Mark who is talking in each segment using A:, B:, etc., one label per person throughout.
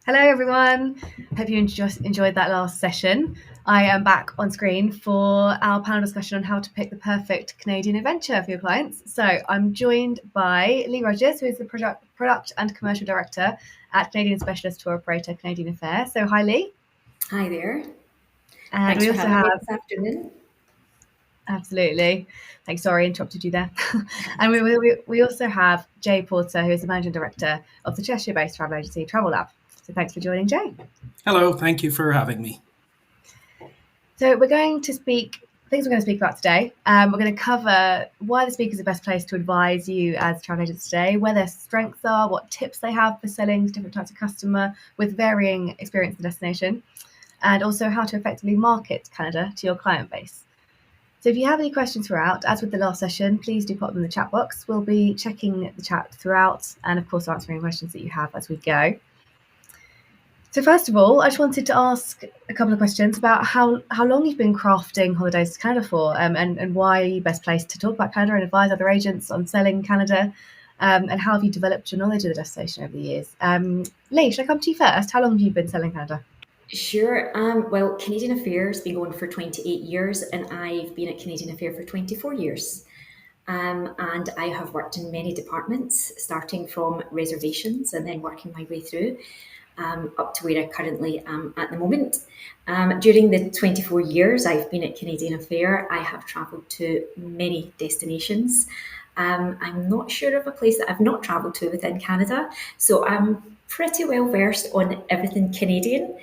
A: Hello, everyone. Hope you enjoyed that last session. I am back on screen for our panel discussion on how to pick the perfect Canadian adventure for your clients. So I'm joined by Lee Rogers, who is the product and commercial director at Canadian Specialist Tour Operator Canadian Affair. So hi, Lee.
B: Hi there.
A: And
B: Thanks
A: we
B: for
A: also
B: having me
A: have
B: this afternoon.
A: Absolutely. Thanks. Sorry, interrupted you there. And we also have Jay Porter, who is the managing director of the Cheshire-based travel agency Travel Lab. So thanks for joining, Jay.
C: Hello, thank you for having me.
A: So we're going to things we're going to speak about today. We're going to cover why the speaker is the best place to advise you as travel agents today, where their strengths are, what tips they have for selling to different types of customer with varying experience and destination, and also how to effectively market Canada to your client base. So if you have any questions throughout, as with the last session, please do pop them in the chat box. We'll be checking the chat throughout and, of course, answering questions that you have as we go. So first of all, I just wanted to ask a couple of questions about how long you've been crafting holidays to Canada for, and why are you best placed to talk about Canada and advise other agents on selling Canada, and how have you developed your knowledge of the destination over the years? Lee, should I come to you first? How long have you been selling Canada?
B: Sure. Well, Canadian Affairs been going for 28 years, and I've been at Canadian Affair for 24 years. And I have worked in many departments, starting from reservations and then working my way through up to where I currently am at the moment. During the 24 years I've been at Canadian Affair, I have travelled to many destinations. I'm not sure of a place that I've not travelled to within Canada, so I'm pretty well versed on everything Canadian.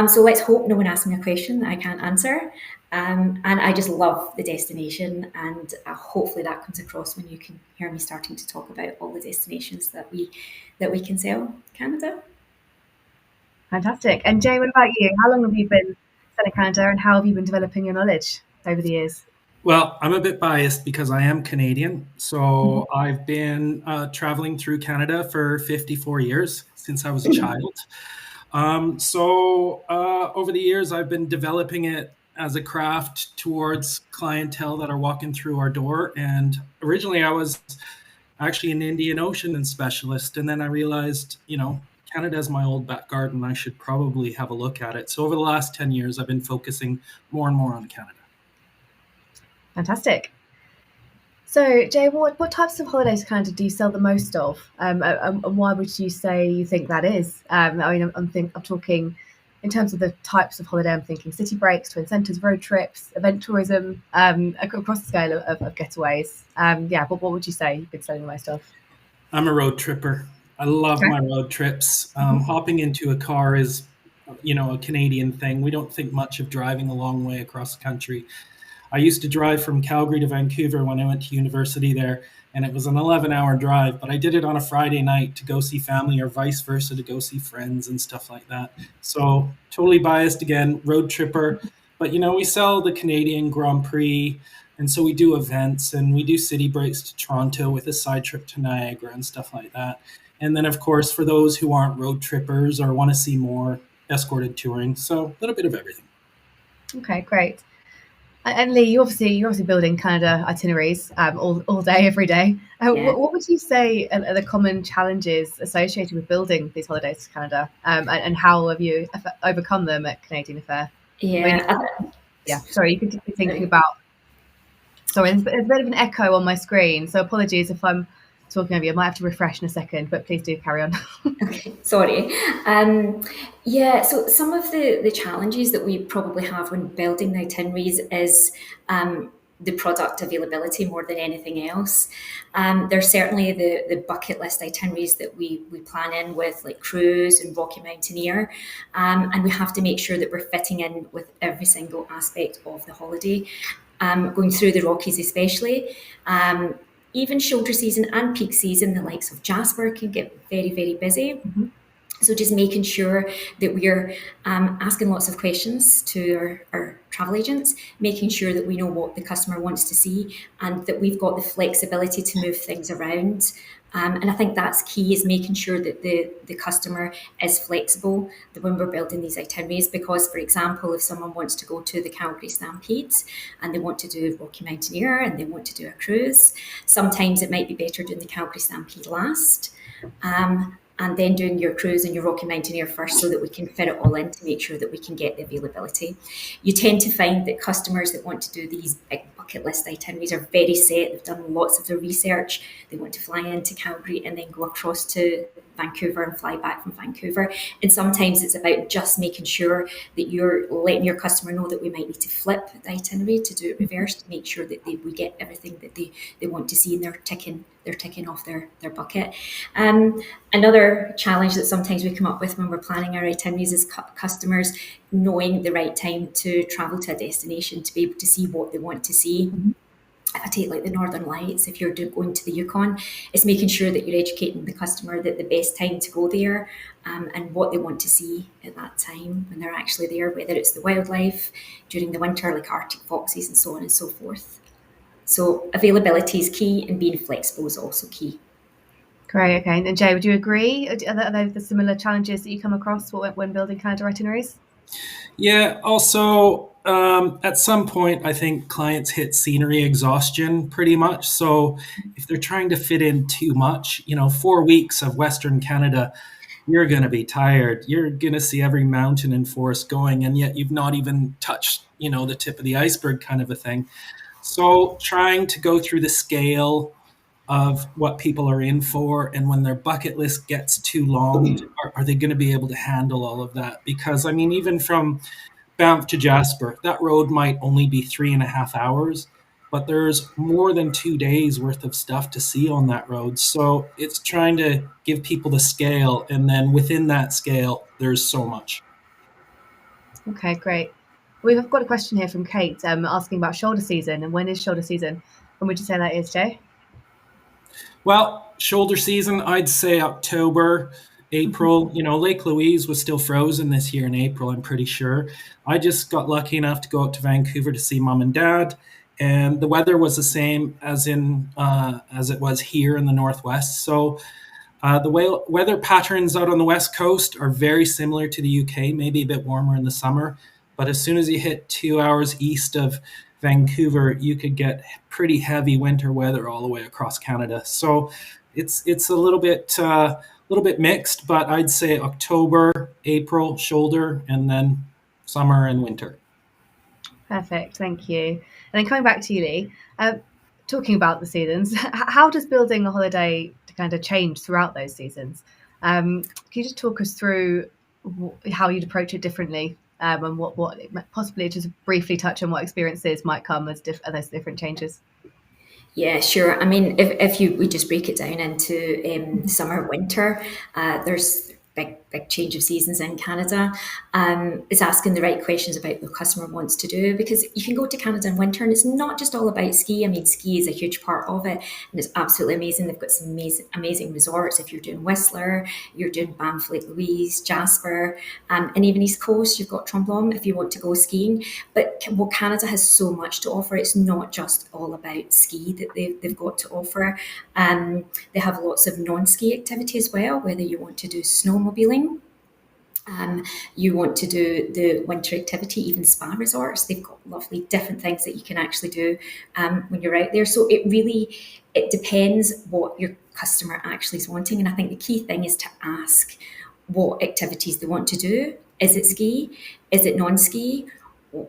B: So let's hope no one asks me a question that I can't answer. And I just love the destination, and hopefully that comes across when you can hear me starting to talk about all the destinations that we can sell Canada.
A: Fantastic. And Jay, what about you? How long have you been selling Canada, and how have you been developing your knowledge over the years?
C: Well, I'm a bit biased because I am Canadian. So I've been traveling through Canada for 54 years since I was a child. Over the years, I've been developing it as a craft towards clientele that are walking through our door. And originally, I was actually an Indian Ocean specialist. And then I realized, Canada is my old back garden. I should probably have a look at it. So over the last 10 years, I've been focusing more and more on Canada.
A: Fantastic. So, Jay, what types of holidays Canada do you sell the most of, and why would you say you think that is? I mean, I'm talking in terms of the types of holiday. I'm thinking city breaks, twin centres, road trips, event tourism, across the scale of getaways. What would you say you've been selling the most of?
C: I'm a road tripper. I love my road trips. Hopping into a car is, a Canadian thing. We don't think much of driving a long way across the country. I used to drive from Calgary to Vancouver when I went to university there, and it was an 11-hour drive, but I did it on a Friday night to go see family or vice versa to go see friends and stuff like that. So totally biased again, road tripper. But, we sell the Canadian Grand Prix, and so we do events and we do city breaks to Toronto with a side trip to Niagara and stuff like that. And then, of course, for those who aren't road trippers or want to see more, escorted touring. So a little bit of everything.
A: Okay, great. And Lee, you're obviously building Canada itineraries all day, every day.
B: Yeah.
A: What would you say are the common challenges associated with building these holidays to Canada, and how have you overcome them at Canadian Affair?
B: Yeah.
A: Sorry, you could be thinking about. Sorry, there's a bit of an echo on my screen, so apologies if I'm talking over you. I might have to refresh in a second, but please do carry on.
B: Okay, sorry. So some of the challenges that we probably have when building the itineraries is the product availability more than anything else. There's certainly the bucket list itineraries that we plan in with, like cruise and Rocky Mountaineer, and we have to make sure that we're fitting in with every single aspect of the holiday. Going through the Rockies especially. Even shoulder season and peak season, the likes of Jasper can get very, very busy. So just making sure that we're asking lots of questions to our travel agents, making sure that we know what the customer wants to see and that we've got the flexibility to move things around. And I think that's key, is making sure that the customer is flexible when we're building these itineraries. Because, for example, if someone wants to go to the Calgary Stampede and they want to do Rocky Mountaineer and they want to do a cruise, sometimes it might be better doing the Calgary Stampede last. and then doing your cruise and your Rocky Mountaineer first so that we can fit it all in to make sure that we can get the availability. You tend to find that customers that want to do these big bucket list itineraries are very set. They've done lots of their research. They want to fly into Calgary and then go across to Vancouver and fly back from Vancouver. And sometimes it's about just making sure that you're letting your customer know that we might need to flip the itinerary, to do it reverse, to make sure that we get everything that they want to see, and they're ticking off their bucket. Another challenge that sometimes we come up with when we're planning our itineraries is customers knowing the right time to travel to a destination to be able to see what they want to see. If I take like the Northern Lights, if you're going to the Yukon, it's making sure that you're educating the customer that the best time to go there, and what they want to see at that time when they're actually there, whether it's the wildlife during the winter, like Arctic foxes and so on and so forth. So availability is key, and being flexible is also key.
A: Great. Okay. And Jay, would you agree? Are there the similar challenges that you come across when building Canada itineraries?
C: Yeah. Also, at some point, I think clients hit scenery exhaustion pretty much. So if they're trying to fit in too much, 4 weeks of Western Canada, you're going to be tired. You're going to see every mountain and forest going, and yet you've not even touched, the tip of the iceberg kind of a thing. So trying to go through the scale of what people are in for, and when their bucket list gets too long, are they going to be able to handle all of that? Because I mean, even from Banff to Jasper, that road might only be 3.5 hours, but there's more than 2 days worth of stuff to see on that road. So it's trying to give people the scale, and then within that scale, there's so much.
A: Okay, great. We've got a question here from Kate asking about shoulder season, and when is shoulder season? When would you say that is, Jay?
C: Well, shoulder season, I'd say October, April. Lake Louise was still frozen this year in April, I'm pretty sure. I just got lucky enough to go up to Vancouver to see mom and dad, and the weather was the same as it was here in the Northwest. So the weather patterns out on the West Coast are very similar to the UK, maybe a bit warmer in the summer. But as soon as you hit 2 hours east of Vancouver, you could get pretty heavy winter weather all the way across Canada. So it's a little bit mixed, but I'd say October, April, shoulder, and then summer and winter.
A: Perfect, thank you. And then coming back to you, Lee, talking about the seasons, how does building a holiday kind of change throughout those seasons? Can you just talk us through how you'd approach it differently, and what possibly just briefly touch on what experiences might come as those different changes?
B: Yeah, sure. I mean, if we just break it down into summer, winter, there's big change of seasons in Canada. It's asking the right questions about what the customer wants to do, because you can go to Canada in winter and it's not just all about ski. I mean, ski is a huge part of it, and it's absolutely amazing. They've got some amazing resorts. If you're doing Whistler, you're doing Banff, Lake Louise, Jasper, and even East Coast, you've got Tremblant if you want to go skiing. But Canada has so much to offer. It's not just all about ski that they've got to offer. They have lots of non-ski activity as well, whether you want to do snowmobiling, you want to do the winter activity, even spa resorts. They've got lovely different things that you can actually do when you're out there. So it depends what your customer actually is wanting. And I think the key thing is to ask what activities they want to do. Is it ski? Is it non-ski?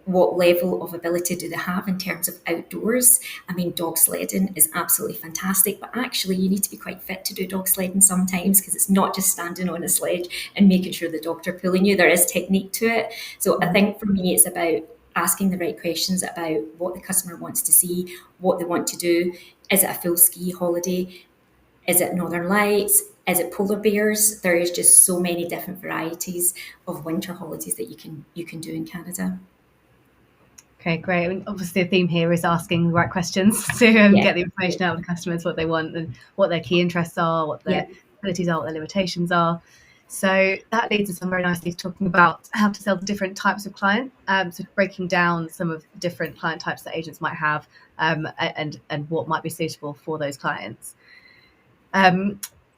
B: What level of ability do they have in terms of outdoors? I mean, dog sledding is absolutely fantastic, but actually you need to be quite fit to do dog sledding sometimes, because it's not just standing on a sledge and making sure the dogs are pulling you. There is technique to it. So I think for me, it's about asking the right questions about what the customer wants to see, what they want to do. Is it a full ski holiday? Is it Northern Lights? Is it polar bears? There is just so many different varieties of winter holidays that you can do in Canada.
A: Okay, great. I mean, obviously, the theme here is asking the right questions to get the information out of the customers, what they want and what their key interests are, what their abilities are, what their limitations are. So that leads us on very nicely to talking about how to sell to different types of client. So breaking down some of the different client types that agents might have, and what might be suitable for those clients.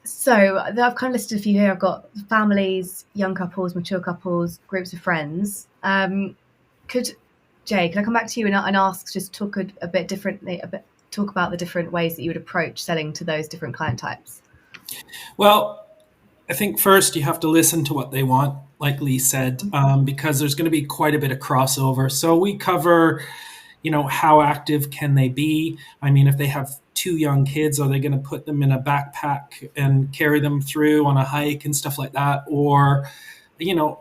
A: So I've kind of listed a few here. I've got families, young couples, mature couples, groups of friends. Jay, can I come back to you and ask, just talk a bit differently, talk about the different ways that you would approach selling to those different client types?
C: Well, I think first you have to listen to what they want, like Lee said, because there's going to be quite a bit of crossover. So we cover, how active can they be? I mean, if they have two young kids, are they going to put them in a backpack and carry them through on a hike and stuff like that? Or,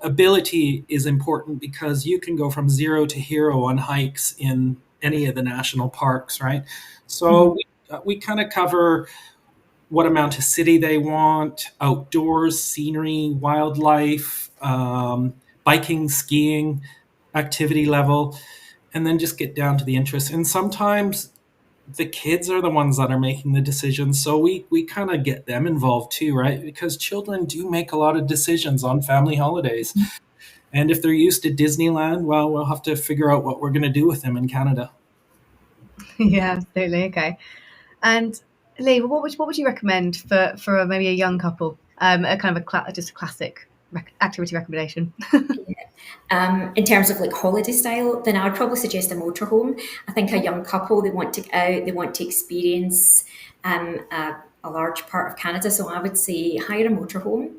C: ability is important because you can go from zero to hero on hikes in any of the national parks, right? So we kind of cover what amount of city they want, outdoors, scenery, wildlife, biking, skiing, activity level, and then just get down to the interest. And sometimes the kids are the ones that are making the decisions. So we kind of get them involved too, right? Because children do make a lot of decisions on family holidays. And if they're used to Disneyland, well, we'll have to figure out what we're going to do with them in Canada.
A: Yeah, absolutely. Okay. And Lee, what would you recommend for maybe a young couple? A kind of just a classic activity recommendation.
B: In terms of like holiday style, then I would probably suggest a motorhome. I think a young couple, they want to get out, they want to experience a large part of Canada. So I would say hire a motorhome,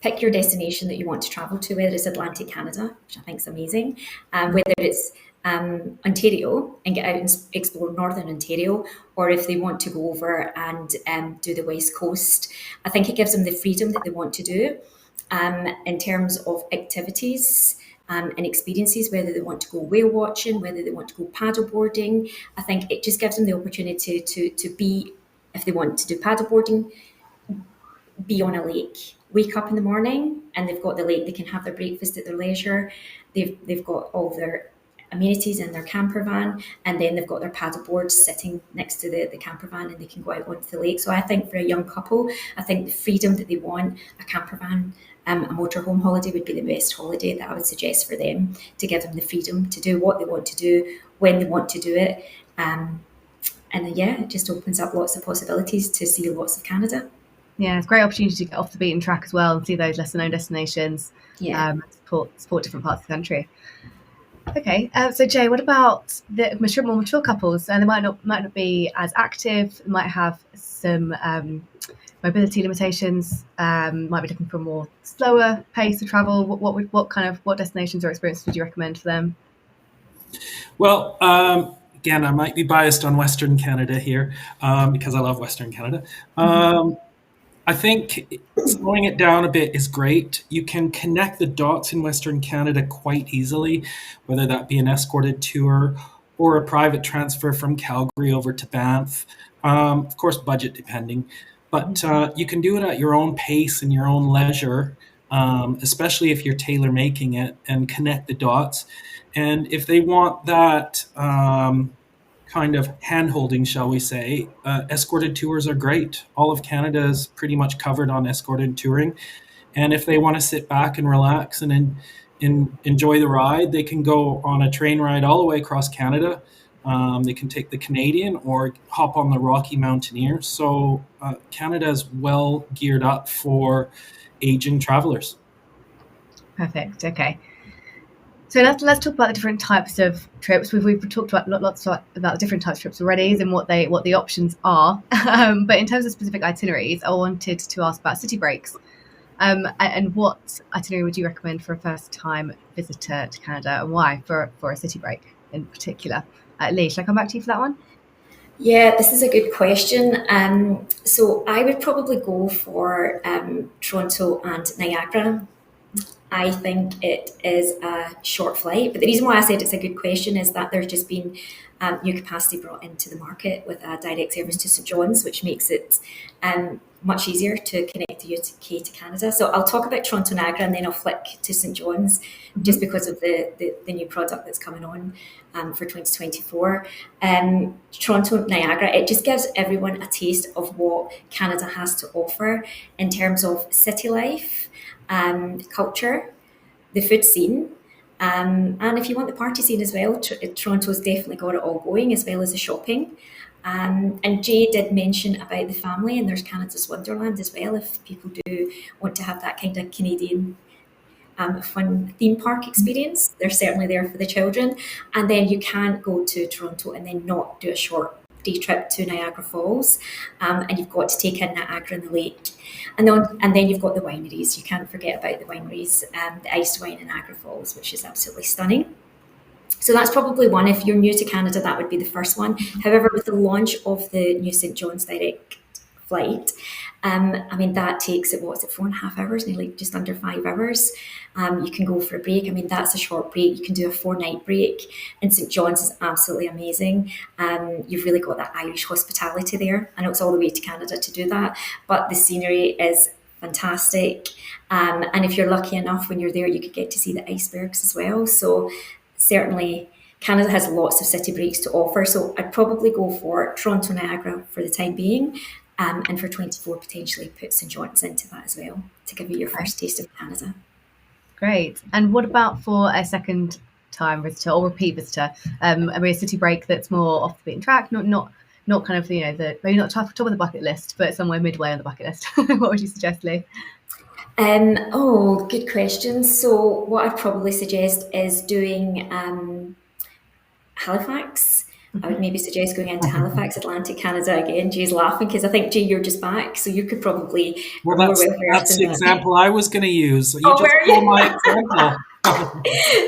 B: pick your destination that you want to travel to, whether it's Atlantic Canada, which I think is amazing, whether it's Ontario and get out and explore Northern Ontario, or if they want to go over and do the West Coast. I think it gives them the freedom that they want to do in terms of activities and experiences, whether they want to go whale watching, whether they want to go paddle boarding. I think it just gives them the opportunity to be, if they want to do paddle boarding, be on a lake, wake up in the morning and they've got the lake, they can have their breakfast at their leisure, they've got all their amenities in their camper van, and then they've got their paddle boards sitting next to the camper van and they can go out onto the lake. So I think for a young couple, I think the freedom that they want, a camper van, a motorhome holiday would be the best holiday that I would suggest for them, to give them the freedom to do what they want to do, when they want to do it. And yeah, it just opens up lots of possibilities to see lots of Canada.
A: Yeah, it's a great opportunity to get off the beaten track as well and see those lesser known destinations.
B: Yeah.
A: Support different parts of the country. Okay, so Jay, what about the more mature couples? And they might not be as active, might have some mobility limitations, might be looking for a more slower pace of travel. What destinations or experiences would you recommend for them?
C: Well, again, I might be biased on Western Canada here because I love Western Canada. I think slowing it down a bit is great. You can connect the dots in Western Canada quite easily, whether that be an escorted tour or a private transfer from Calgary over to Banff. Of course, budget depending, but you can do it at your own pace and your own leisure, especially if you're tailor making it, and connect the dots. And if they want that kind of hand-holding, shall we say, escorted tours are great. All of Canada is pretty much covered on escorted touring. And if they want to sit back and relax and enjoy the ride, they can go on a train ride all the way across Canada. They can take the Canadian or hop on the Rocky Mountaineer. So Canada is well geared up for aging travelers.
A: Perfect. Okay. So let's talk about the different types of trips. We've talked about lots about different types of trips already and what the options are. But in terms of specific itineraries, I wanted to ask about city breaks. And what itinerary would you recommend for a first-time visitor to Canada, and why for a city break in particular? Lee, shall I come back to you for that one?
B: Yeah, this is a good question. So I would probably go for Toronto and Niagara. I think it is a short flight, but the reason why I said it's a good question is that there's just been new capacity brought into the market with a direct service to St John's, which makes it much easier to connect the UK to Canada. So I'll talk about Toronto Niagara and then I'll flick to St John's just because of the new product that's coming on for 2024. Toronto Niagara, it just gives everyone a taste of what Canada has to offer in terms of city life, culture, the food scene, and if you want the party scene as well, Toronto's definitely got it all going, as well as the shopping. And Jay did mention about the family, and there's Canada's Wonderland as well, if people do want to have that kind of Canadian fun theme park experience. They're certainly there for the children. And then you can't go to Toronto and then not do a short day trip to Niagara Falls, and you've got to take in Niagara and the lake. And then you've got the wineries. You can't forget about the wineries, the iced wine in Niagara Falls, which is absolutely stunning. So that's probably one. If you're new to Canada, that would be the first one. However, with the launch of the new St. John's direct flight, I mean, that takes it, 4.5 hours, nearly just under 5 hours. You can go for a break. I mean, that's a short break. You can do a 4-night break. And St. John's is absolutely amazing. You've really got that Irish hospitality there. I know it's all the way to Canada to do that, but the scenery is fantastic. And if you're lucky enough when you're there, you could get to see the icebergs as well. So certainly Canada has lots of city breaks to offer. So I'd probably go for Toronto, Niagara for the time being. And for 24, potentially put St. John's into that as well to give you your first taste of Canada. Great.
A: And what about for a second time visitor or repeat visitor? I mean, a city break that's more off the beaten track, not kind of, maybe not top of the bucket list, but somewhere midway on the bucket list. What would you suggest, Lee?
B: Good question. So what I'd probably suggest is doing Halifax. I would maybe suggest going into Halifax, Atlantic Canada again. Jay's laughing because I think, Jay, you're just back, so you could probably...
C: Well, that's the example I was going to use.
B: My example.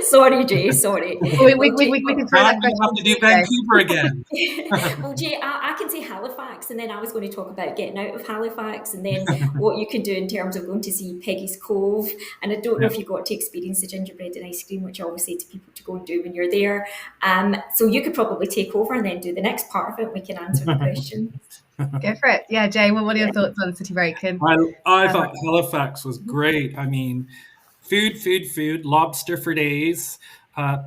B: Sorry, Jay, sorry.
A: We can throw that question.
C: Have to do Vancouver again.
B: Well, Jay, I can say Halifax, and then I was going to talk about getting out of Halifax, and then what you can do in terms of going to see Peggy's Cove. And I don't know if you got to experience the gingerbread and ice cream, which I always say to people to go and do when you're there. So you could probably take over and then do the next part of it. We can answer the question.
A: Go for it. Yeah, Jay, what are your thoughts on city break?
C: I thought Halifax was great. I mean, food, lobster for days.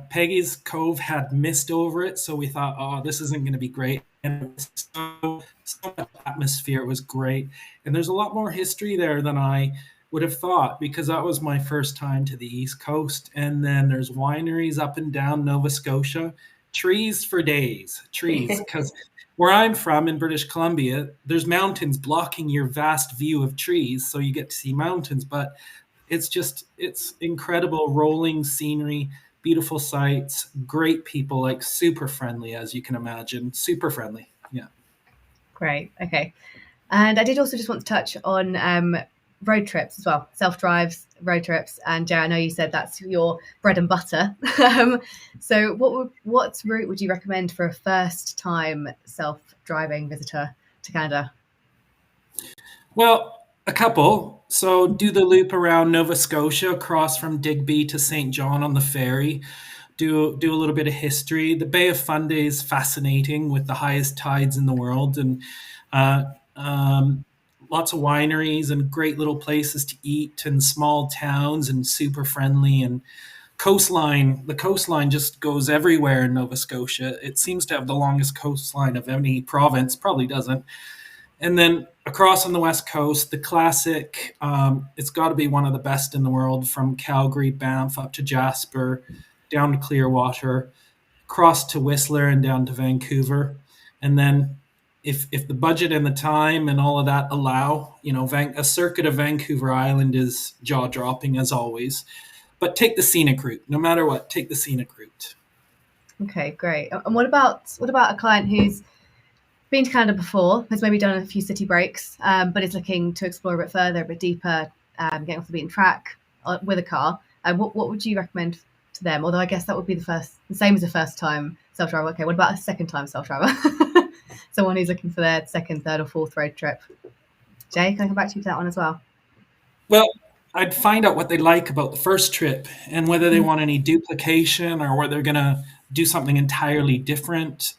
C: Peggy's Cove had mist over it, so we thought, oh, this isn't going to be great. And it was so atmosphere, it was great. And there's a lot more history there than I would have thought, because that was my first time to the East Coast. And then there's wineries up and down Nova Scotia, trees for days, because where I'm from in British Columbia, there's mountains blocking your vast view of trees, so you get to see mountains, but it's incredible rolling scenery, beautiful sights, great people, like super friendly, as you can imagine, super friendly. Yeah.
A: Great. Okay. And I did also just want to touch on road trips as well, self-drives, road trips. And Jay, I know you said that's your bread and butter. So what route would you recommend for a first-time self-driving visitor to Canada?
C: Well, a couple. So do the loop around Nova Scotia, cross from Digby to St. John on the ferry. Do a little bit of history. The Bay of Fundy is fascinating with the highest tides in the world, and lots of wineries and great little places to eat, and small towns and super friendly, and coastline. The coastline just goes everywhere in Nova Scotia. It seems to have the longest coastline of any province, probably doesn't. And then across on the West Coast, the classic, it's got to be one of the best in the world, from Calgary, Banff, up to Jasper, down to Clearwater, across to Whistler and down to Vancouver. And then if the budget and the time and all of that allow, a circuit of Vancouver Island is jaw-dropping as always. But take the scenic route. No matter what, take the scenic route.
A: Okay, great. And what about a client who's been to Canada before, has maybe done a few city breaks, but is looking to explore a bit further, a bit deeper, getting off the beaten track with a car? What would you recommend to them? Although I guess that would be the same as a first-time self-driver. Okay, what about a second-time self-driver? Someone who's looking for their second, third, or fourth road trip. Jay, can I come back to you to that one as well?
C: Well, I'd find out what they like about the first trip and whether they want any duplication or whether they're going to do something entirely different.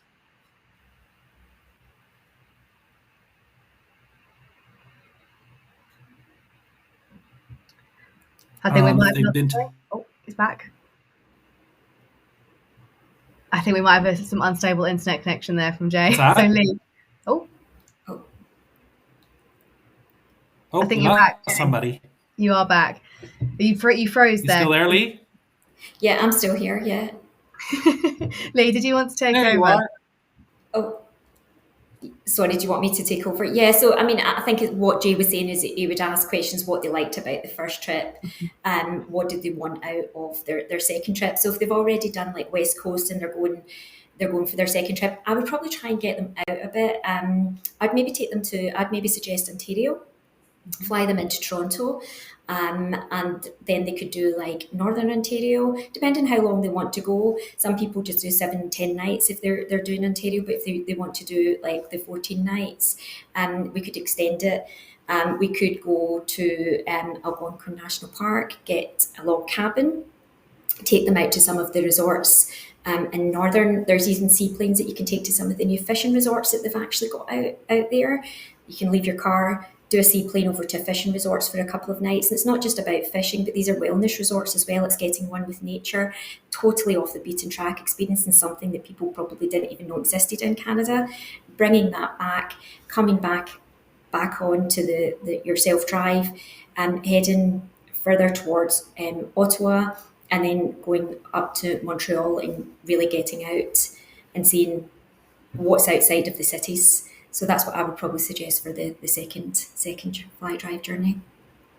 A: I think we might have he's back. I think we might have some unstable internet connection there from Jay. So Lee. I think you're back.
C: Somebody.
A: You are back. You froze there.
C: You still there, Lee?
B: Yeah, I'm still here. Yeah.
A: Lee, did you want to take over?
B: Oh, sorry, do you want me to take over? Yeah, so I mean, I think what Jay was saying is that he would ask questions what they liked about the first trip and what did they want out of their second trip. So if they've already done like West Coast and they're going they're going for their second trip, I would probably try and get them out a bit. I'd maybe suggest Ontario, fly them into Toronto, and then they could do like Northern Ontario, depending how long they want to go. Some people just do 7-10 nights if they're doing Ontario, but if they want to do like the 14 nights, we could extend it. We could go to Algonquin National Park, get a log cabin, take them out to some of the resorts. In Northern, there's even seaplanes that you can take to some of the new fishing resorts that they've actually got out there. You can leave your car, do a seaplane over to fishing resorts for a couple of nights. And it's not just about fishing, but these are wellness resorts as well. It's getting one with nature, totally off the beaten track, experiencing something that people probably didn't even know existed in Canada. Bringing that back, coming back on to your self-drive, heading further towards Ottawa, and then going up to Montreal and really getting out and seeing what's outside of the cities. So that's what I would probably suggest for the second flight drive journey.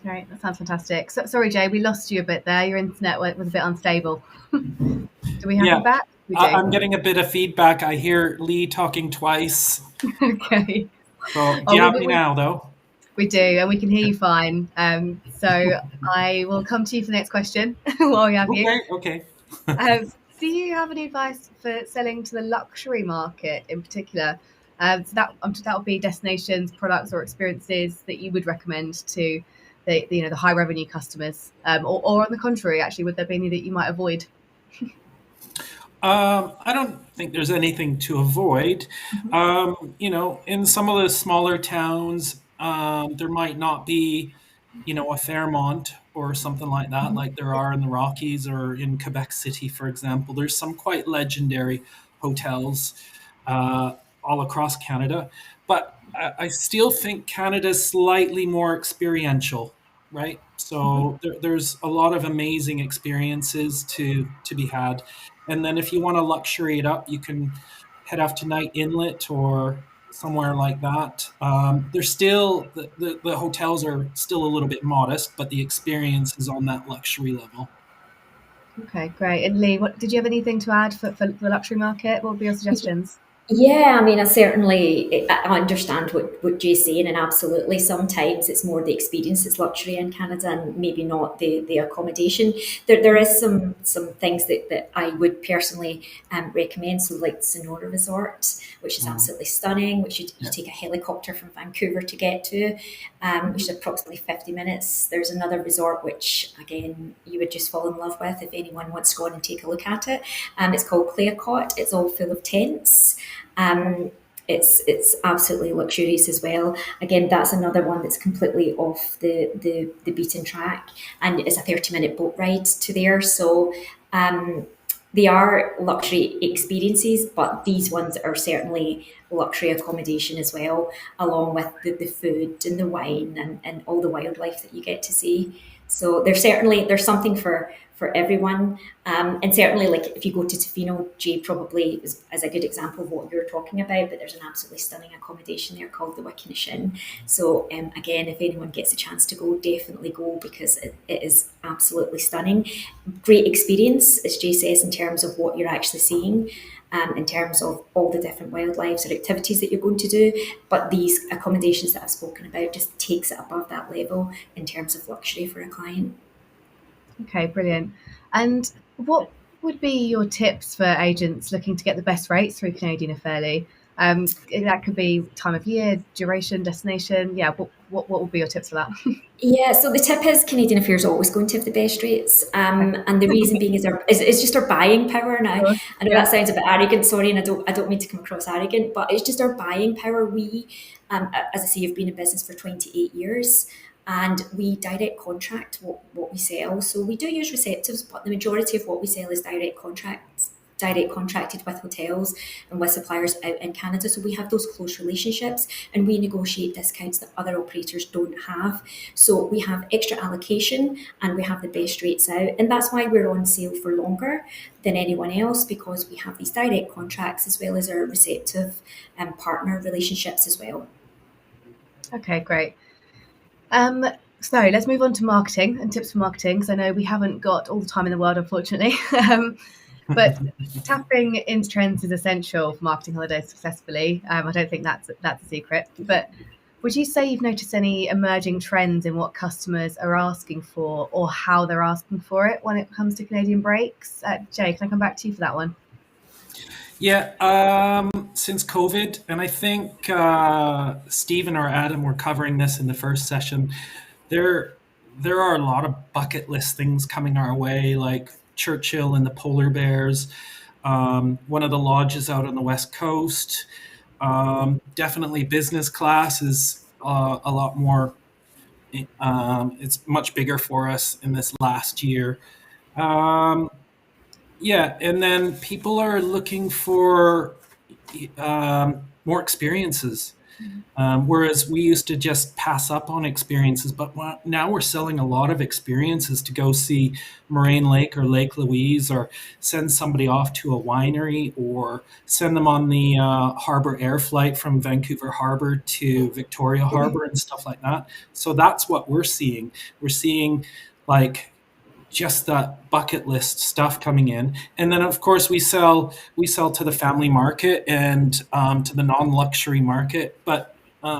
A: Right, that sounds fantastic. So, sorry, Jay, we lost you a bit there. Your internet was a bit unstable. Do we have you back?
C: I'm getting a bit of feedback. I hear Lee talking twice.
A: Okay.
C: So, do you have me now, though?
A: We do, and we can hear you fine. So I will come to you for the next question while we have you.
C: Okay.
A: Do you have any advice for selling to the luxury market in particular? So that would be destinations, products, or experiences that you would recommend to the high revenue customers, or on the contrary, actually, would there be any that you might avoid?
C: I don't think there's anything to avoid. In some of the smaller towns, there might not be, a Fairmont or something like that, like there are in the Rockies or in Quebec City, for example. There's some quite legendary hotels all across Canada, but I still think Canada's slightly more experiential, right? So there's a lot of amazing experiences to be had. And then if you want to luxury it up, you can head off to Night Inlet or somewhere like that. There's still the hotels are still a little bit modest, but the experience is on that luxury level.
A: Okay, great. And Lee, did you have anything to add for the luxury market? What would be your suggestions?
B: Yeah, I mean, I understand what Jay's saying, and absolutely, sometimes it's more the experience that's luxury in Canada, and maybe not the accommodation. There is some things that I would personally recommend. So, like Sonora Resort, which is absolutely stunning, which you take a helicopter from Vancouver to get to, which is approximately 50 minutes. There's another resort which, again, you would just fall in love with if anyone wants to go on and take a look at it. It's called Clayoquot. It's all full of tents. It's absolutely luxurious as well. Again, that's another one that's completely off the beaten track, and it's a 30-minute boat ride to there. So they are luxury experiences, but these ones are certainly luxury accommodation as well, along with the food and the wine and all the wildlife that you get to see. So there's something for everyone, and certainly, like if you go to Tofino, Jay probably is a good example of what you're talking about. But there's an absolutely stunning accommodation there called the Wickenish Inn. So again, if anyone gets a chance to go, definitely go, because it is absolutely stunning. Great experience, as Jay says, in terms of what you're actually seeing. In terms of all the different wildlife or activities that you're going to do. But these accommodations that I've spoken about just takes it above that level in terms of luxury for a client.
A: Okay, brilliant. And what would be your tips for agents looking to get the best rates through Canadian Affairly? That could be time of year, duration, destination. Yeah, what would be your tips for that?
B: Yeah, so the tip is Canadian Affairs always going to have the best rates, and the reason being is just our buying power. Now, I know that sounds a bit arrogant, sorry, and I don't mean to come across arrogant, but it's just our buying power. We, as I say, have been in business for 28 years, and we direct contract what we sell. So we do use receptives, but the majority of what we sell is direct contracted with hotels and with suppliers out in Canada. So we have those close relationships, and we negotiate discounts that other operators don't have. So we have extra allocation and we have the best rates out. And that's why we're on sale for longer than anyone else, because we have these direct contracts as well as our receptive and partner relationships as well.
A: Okay, great. So let's move on to marketing and tips for marketing, because I know we haven't got all the time in the world, unfortunately. But tapping into trends is essential for marketing holidays successfully. I don't think that's a secret. But would you say you've noticed any emerging trends in what customers are asking for or how they're asking for it when it comes to Canadian breaks? Jay, can I come back to you for that one?
C: Yeah, since COVID, and I think Stephen or Adam were covering this in the first session. There are a lot of bucket list things coming our way, like Churchill and the polar bears, one of the lodges out on the west coast. Definitely business class is a lot more. It's much bigger for us in this last year. Um, yeah, and then people are looking for more experiences. Whereas we used to just pass up on experiences, but now we're selling a lot of experiences to go see Moraine Lake or Lake Louise, or send somebody off to a winery, or send them on the Harbor Air flight from Vancouver Harbor to Victoria Harbor and stuff like that. So that's what we're seeing. We're seeing like just that bucket list stuff coming in, and then of course we sell to the family market and to the non-luxury market, but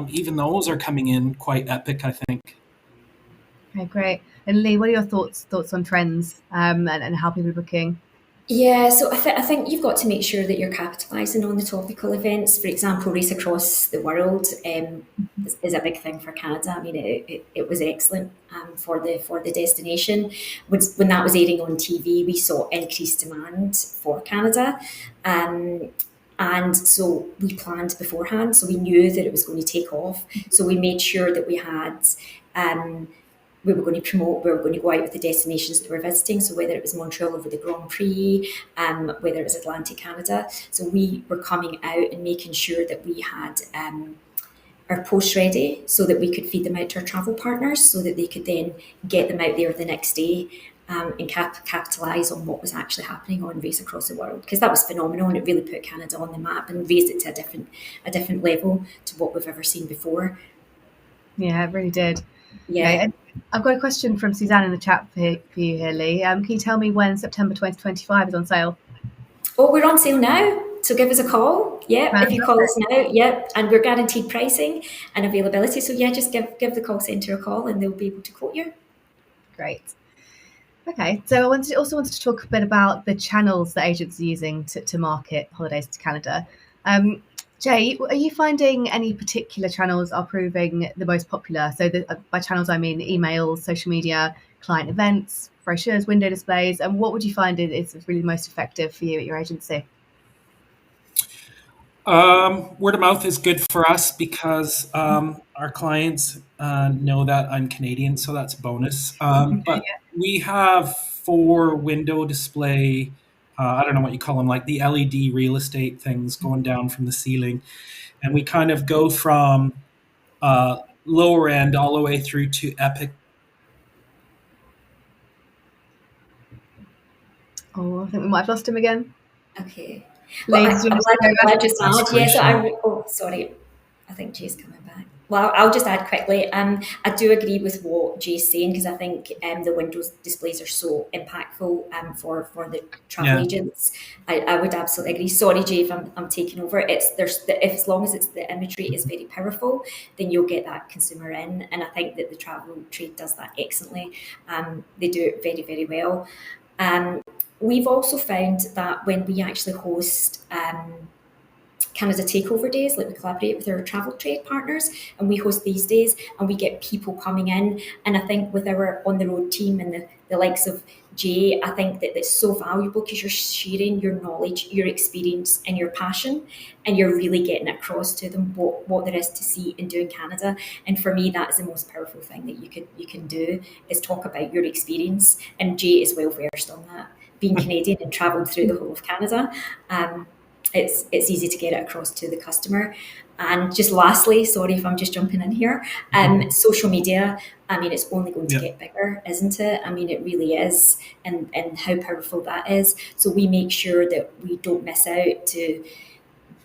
C: even those are coming in quite epic, I think.
A: Okay, great. And Lee, what are your thoughts on trends and how people are booking?
B: Yeah, so I think you've got to make sure that you're capitalising on the topical events. For example, Race Across the World is a big thing for Canada. I mean, it was excellent for the destination. When that was airing on TV, we saw increased demand for Canada. And so we planned beforehand, so we knew that it was going to take off. So we made sure that um, we were going to promote, we were going to go out with the destinations that we're visiting. So whether it was Montreal over the Grand Prix, whether it was Atlantic Canada. So we were coming out and making sure that we had our posts ready so that we could feed them out to our travel partners so that they could then get them out there the next day and capitalise on what was actually happening on Race Across the World, because that was phenomenal and it really put Canada on the map and raised it to a different level to what we've ever seen before.
A: Yeah, it really did.
B: Yeah.
A: Okay, and I've got a question from Suzanne in the chat for you here, Lee. Can you tell me when September 2025 is on sale?
B: Oh, we're on sale now. So give us a call. Yeah, if you call us now, yeah, and we're guaranteed pricing and availability. So yeah, just give the call centre a call and they'll be able to quote you.
A: Great. Okay, so I also wanted to talk a bit about the channels that agents are using to market holidays to Canada. Jay, are you finding any particular channels are proving the most popular? So by channels, I mean emails, social media, client events, brochures, window displays. And what would you find is really most effective for you at your agency?
C: Word of mouth is good for us because our clients know that I'm Canadian, so that's a bonus. But we have 4 window display, I don't know what you call them, like the LED real estate things going down from the ceiling. And we kind of go from lower end all the way through to epic.
A: Oh, I think we might have lost him again.
B: Okay.
A: Well,
B: Well, I'll just add. Yes, sorry. I think Jay's coming back. Well, I'll just add quickly. I do agree with what Jay's saying because I think the Windows displays are so impactful for the travel agents. I would absolutely agree. Sorry, Jay, if I'm taking over. If as long as the imagery is very powerful, then you'll get that consumer in, and I think that the travel trade does that excellently. They do it very, very well. We've also found that when we actually host Canada Takeover Days, like we collaborate with our travel trade partners and we host these days and we get people coming in. And I think with our on the road team and the likes of Jay, I think that it's so valuable because you're sharing your knowledge, your experience and your passion, and you're really getting across to them what there is to see and do in Canada. And for me, that is the most powerful thing that you can do is talk about your experience. And Jay is well versed on that. Being Canadian and travelling through the whole of Canada, it's easy to get it across to the customer. And just lastly, sorry if I'm just jumping in here, social media, I mean, it's only going to get bigger, isn't it? I mean, it really is, and how powerful that is. So we make sure that we don't miss out to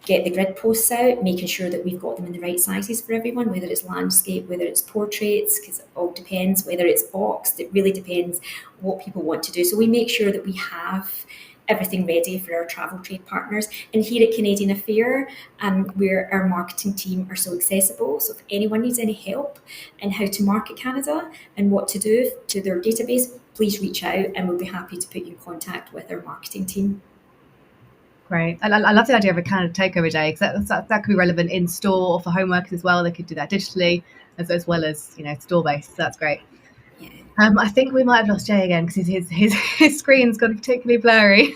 B: get the grid posts out, making sure that we've got them in the right sizes for everyone, whether it's landscape, whether it's portraits, because it all depends, whether it's boxed, it really depends what people want to do. So we make sure that we have everything ready for our travel trade partners. And here at Canadian Affair, our marketing team are so accessible. So if anyone needs any help in how to market Canada and what to do to their database, please reach out and we'll be happy to put you in contact with our marketing team.
A: Great. I love the idea of a Canada Takeover Day, because that could be relevant in store or for home workers as well. They could do that digitally as well as store-based. So that's great.
B: Yeah.
A: I think we might have lost Jay again because his screen's gone particularly blurry.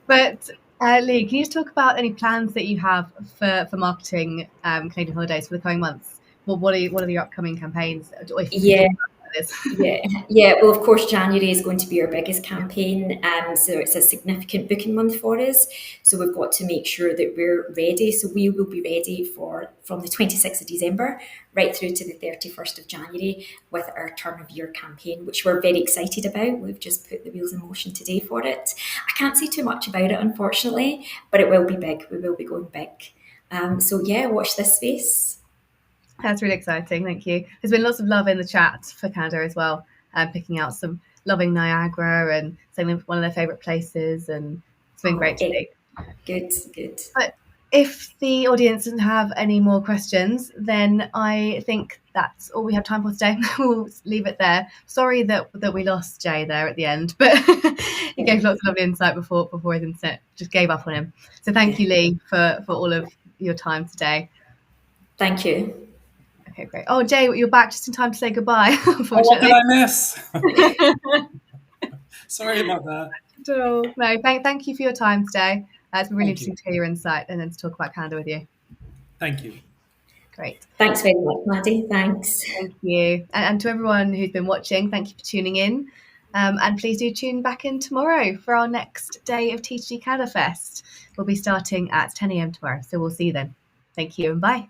A: But Lee, can you just talk about any plans that you have for marketing Canadian holidays for the coming months? Well, what are your upcoming campaigns?
B: Yeah. Well, of course, January is going to be our biggest campaign, so it's a significant booking month for us. So we've got to make sure that we're ready. So we will be ready from the 26th of December right through to the 31st of January with our turn of year campaign, which we're very excited about. We've just put the wheels in motion today for it. I can't say too much about it, unfortunately, but it will be big. We will be going big. So yeah, watch this space.
A: That's really exciting. Thank you. There's been lots of love in the chat for Canada as well, picking out some loving Niagara and saying one of their favourite places, and it's been great to see.
B: Good.
A: But if the audience doesn't have any more questions, then I think that's all we have time for today. We'll leave it there. Sorry that we lost Jay there at the end, but he gave lots of lovely insight before his internet just gave up on him. So thank you, Lee, for all of your time today.
B: Thank you.
A: Okay, great. Oh, Jay, you're back just in time to say goodbye,
C: What
A: unfortunately.
C: did I miss? Sorry about that.
A: No, thank you for your time today. It's been really interesting to hear your insight and then to talk about Canada with you.
C: Thank you.
A: Great.
B: Thanks very much, Maddie. Thanks.
A: Thank you. And to everyone who's been watching, thank you for tuning in. And please do tune back in tomorrow for our next day of TTG Canada Fest. We'll be starting at 10 a.m. tomorrow. So we'll see you then. Thank you and bye.